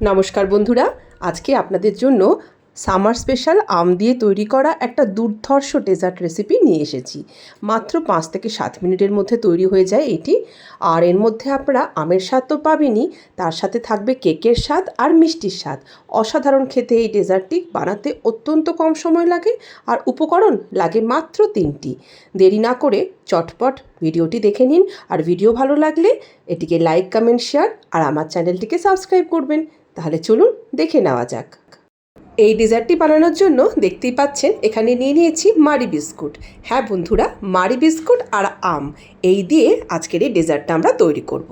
নমস্কার বন্ধুরা, আজকে আপনাদের জন্য সামার স্পেশাল আম দিয়ে তৈরি করা একটা দুর্ধর্ষ ডেজার্ট রেসিপি নিয়ে এসেছি। মাত্র 5 থেকে 7 মিনিটের মধ্যে তৈরি হয়ে যায় এটি। আর এর মধ্যে আপনারা আমের স্বাদ তো পাবেনই, তার সাথে থাকবে কেকের স্বাদ আর মিষ্টির স্বাদ। অসাধারণ খেতে এই ডেজার্টটি বানাতে অত্যন্ত কম সময় লাগে, আর উপকরণ লাগে মাত্র 3টি। দেরি না করে চটপট ভিডিওটি দেখে নিন, আর ভিডিও ভালো লাগলে এটিকে লাইক, কমেন্ট, শেয়ার আর আমার চ্যানেলটিকে সাবস্ক্রাইব করবেন। তাহলে চলুন দেখে নেওয়া যাক। এই ডেজার্টটি বানানোর জন্য দেখতেই পাচ্ছেন এখানে নিয়ে নিয়েছি মারি বিস্কুট। হ্যাঁ বন্ধুরা, মারি বিস্কুট আর আম এই দিয়ে আজকের এই ডেজার্টটা আমরা তৈরি করব।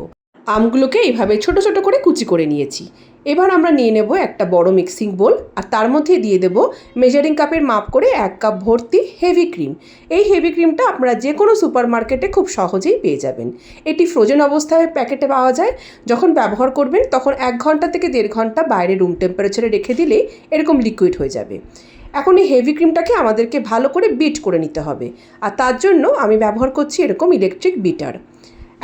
আমগুলোকে এইভাবে ছোট ছোট করে কুচি করে নিয়েছি। এবার আমরা নিয়ে নেব একটা বড় মিক্সিং বোল, আর তার মধ্যে দিয়ে দেব মেজারিং কাপের মাপ করে 1 কাপ ভর্তি হেভি ক্রিম। এই হেভি ক্রিমটা আপনারা যে কোনো সুপার মার্কেটে খুব সহজেই পেয়ে যাবেন। এটি ফ্রোজেন অবস্থায় প্যাকেটে পাওয়া যায়। যখন ব্যবহার করবেন তখন 1 ঘন্টা থেকে 1.5 ঘন্টা বাইরে রুম টেম্পারেচারে রেখে দিলেই এরকম লিকুইড হয়ে যাবে। এখন এই হেভি ক্রিমটাকে আমাদেরকে ভালো করে বিট করে নিতে হবে, আর তার জন্য আমি ব্যবহার করছি এরকম ইলেকট্রিক বিটার।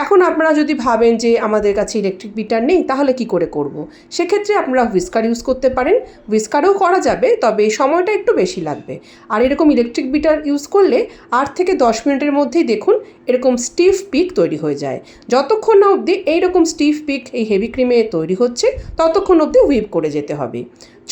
এখন আপনারা যদি ভাবেন যে আমাদের কাছে ইলেকট্রিক বিটার নেই, তাহলে কি করে করব। সেক্ষেত্রে আপনারা হুইস্কার ইউজ করতে পারেন। হুইস্কারেও করা যাবে, তবে সময়টা একটু বেশি লাগবে। আর এরকম ইলেকট্রিক বিটার ইউজ করলে 8 থেকে 10 মিনিটের মধ্যেই দেখুন এরকম স্টিফ পিক তৈরি হয়ে যায়। যতক্ষণ না অবধি এইরকম স্টিফ পিক এই হেভি ক্রিমে তৈরি হচ্ছে ততক্ষণ অবধি হুইপ করে যেতে হবে।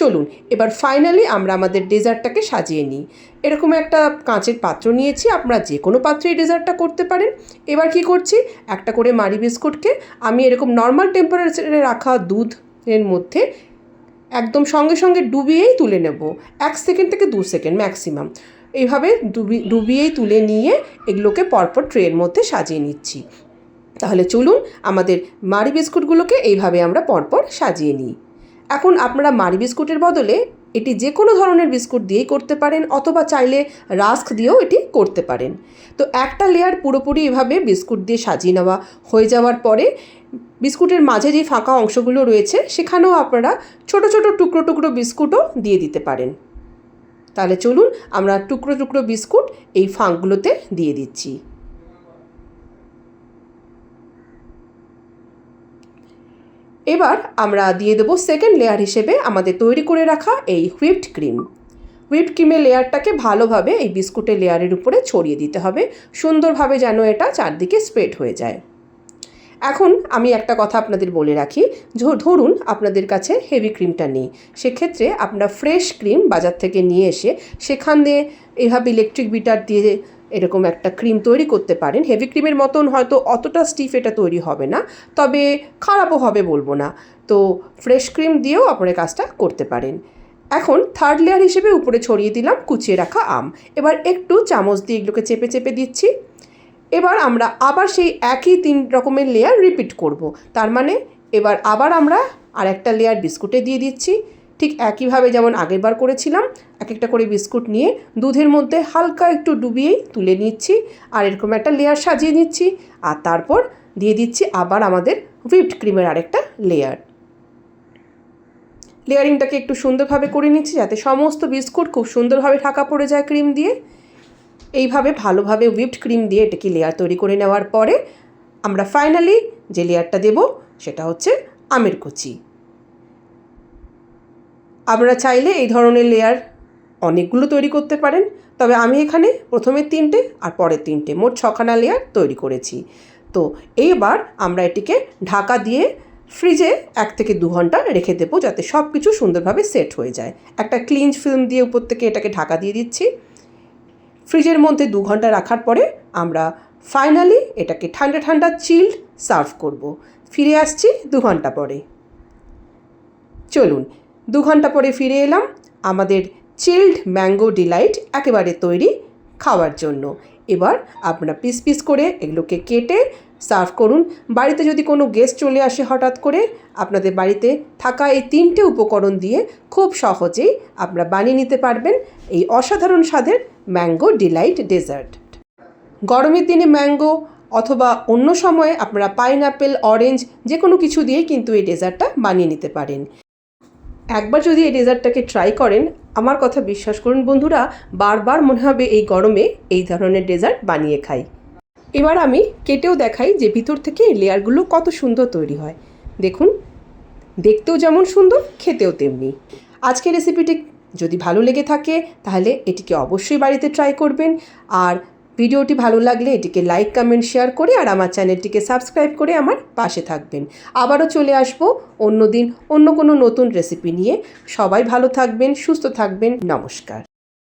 চলুন এবার ফাইনালি আমরা আমাদের ডেজার্টটাকে সাজিয়ে নিই। এরকম একটা কাঁচের পাত্র নিয়েছি, আপনারা যে কোনো পাত্রেই ডেজার্টটা করতে পারেন। এবার কি করছি, একটা করে মারি বিস্কুটকে আমি এরকম নর্মাল টেম্পারেচারে রাখা দুধের মধ্যে একদম সঙ্গে সঙ্গে ডুবিয়েই তুলে নেব। 1 সেকেন্ড থেকে 2 সেকেন্ড ম্যাক্সিমাম। এইভাবে ডুবিয়েই তুলে নিয়ে এগুলোকে পরপর ট্রের মধ্যে সাজিয়ে নিচ্ছি। তাহলে চলুন আমাদের মারি বিস্কুটগুলোকে এইভাবে আমরা পরপর সাজিয়ে নিই। এখন আপনারা মারি বিস্কুটের বদলে এটি যে কোনো ধরনের বিস্কুট দিয়েই করতে পারেন, অথবা চাইলে রাস্ক দিয়েও এটি করতে পারেন। তো একটা লেয়ার পুরোপুরি এভাবে বিস্কুট দিয়ে সাজিয়ে নেওয়া হয়ে যাওয়ার পরে বিস্কুটের মাঝে যে ফাঁকা অংশগুলো রয়েছে সেখানেও আপনারা ছোট ছোট টুকরো টুকরো বিস্কুটও দিয়ে দিতে পারেন। তাহলে চলুন আমরা টুকরো টুকরো বিস্কুট এই ফাঁকগুলোতে দিয়ে দিচ্ছি। এবার আমরা দিয়ে দেবো সেকেন্ড লেয়ার হিসেবে আমাদের তৈরি করে রাখা এই হুইপড ক্রিম। হুইপড ক্রিমের লেয়ারটাকে ভালোভাবে এই বিস্কুটের লেয়ারের উপরে ছড়িয়ে দিতে হবে, সুন্দরভাবে যেন এটা চারদিকে স্প্রেড হয়ে যায়। এখন আমি একটা কথা আপনাদের বলে রাখি, ধরুন আপনাদের কাছে হেভি ক্রিমটা নেই, সেক্ষেত্রে আপনারা ফ্রেশ ক্রিম বাজার থেকে নিয়ে এসে সেখান দিয়ে এভাবে ইলেকট্রিক বিটার দিয়ে এরকম একটা ক্রিম তৈরি করতে পারেন। হেভি ক্রিমের মতন হয়তো অতটা স্টিফ এটা তৈরি হবে না, তবে খারাপও হবে বলবো না। তো ফ্রেশ ক্রিম দিয়েও আপনারা কাজটা করতে পারেন। এখন থার্ড লেয়ার হিসেবে উপরে ছড়িয়ে দিলাম কুচিয়ে রাখা আম। এবার একটু চামচ দিয়ে এগুলোকে চেপে চেপে দিচ্ছি। এবার আমরা আবার সেই একই 3 রকমের লেয়ার রিপিট করব। তার মানে এবার আবার আমরা আরেকটা লেয়ার বিস্কুটে দিয়ে দিচ্ছি। ঠিক একইভাবে যেমন আগেরবার করেছিলাম, এক একটা করে বিস্কুট নিয়ে দুধের মধ্যে হালকা একটু ডুবিয়েই তুলে নিচ্ছি, আর এরকম একটা লেয়ার সাজিয়ে নিচ্ছি। আর তারপর দিয়ে দিচ্ছি আবার আমাদের হুইপড ক্রিমের আরেকটা লেয়ার। লেয়ারিংটাকে একটু সুন্দরভাবে করে নিচ্ছি যাতে সমস্ত বিস্কুট খুব সুন্দরভাবে ঢাকা পড়ে যায় ক্রিম দিয়ে। এইভাবে ভালোভাবে হুইপড ক্রিম দিয়ে এটাকে লেয়ার তৈরি করে নেওয়ার পরে আমরা ফাইনালি যে লেয়ারটা দেব সেটা হচ্ছে আমের কুচি। আপনারা চাইলে এই ধরনের লেয়ার অনেকগুলো তৈরি করতে পারেন, তবে আমি এখানে প্রথমে 3টে আর পরের 3টে, মোট 6খানা লেয়ার তৈরি করেছি। তো এইবার আমরা এটিকে ঢাকা দিয়ে ফ্রিজে 1 থেকে 2 ঘন্টা রেখে দেবো, যাতে সব কিছু সুন্দরভাবে সেট হয়ে যায়। একটা ক্লিন ফিল্ম দিয়ে উপর থেকে এটাকে ঢাকা দিয়ে দিচ্ছি। ফ্রিজের মধ্যে 2 ঘন্টা রাখার পরে আমরা ফাইনালি এটাকে ঠান্ডা ঠান্ডা চিল্ড সার্ভ করব। ফিরে আসছি 2 ঘন্টা পরে। চলুন 2 ঘন্টা পরে ফিরে এলাম আমাদের চিল্ড ম্যাঙ্গো ডিলাইট একেবারে তৈরি খাওয়ার জন্য। এবার আপনারা পিস পিস করে এগুলোকে কেটে সার্ভ করুন। বাড়িতে যদি কোনো গেস্ট চলে আসে হঠাৎ করে, আপনাদের বাড়িতে থাকা এই 3টে উপকরণ দিয়ে খুব সহজেই আপনারা বানিয়ে নিতে পারবেন এই অসাধারণ স্বাদের ম্যাঙ্গো ডিলাইট ডেজার্ট। গরমের দিনে ম্যাঙ্গো অথবা অন্য সময়ে আপনারা পাইনঅ্যাপেল, অরেঞ্জ যে কোনো কিছু দিয়েই কিন্তু এই ডেজার্টটা বানিয়ে নিতে পারেন। একবার যদি এই ডেজার্টটাকে ট্রাই করেন, আমার কথা বিশ্বাস করুন বন্ধুরা, বারবার মনে হবে এই গরমে এই ধরনের ডেজার্ট বানিয়ে খাই। এবার আমি কেটেও দেখাই যে ভিতর থেকে এই লেয়ারগুলো কত সুন্দর তৈরি হয়। দেখুন দেখতেও যেমন সুন্দর, খেতেও তেমনি। আজকের রেসিপিটি যদি ভালো লেগে থাকে তাহলে এটিকে অবশ্যই বাড়িতে ট্রাই করবেন। আর ভিডিওটি ভালো লাগলে এটিকে লাইক, কমেন্ট, শেয়ার করে আর আমার চ্যানেলটিকে সাবস্ক্রাইব করে আমার পাশে থাকবেন। আবারও চলে আসবো অন্য দিন অন্য কোনো নতুন রেসিপি নিয়ে। সবাই ভালো থাকবেন, সুস্থ থাকবেন। নমস্কার।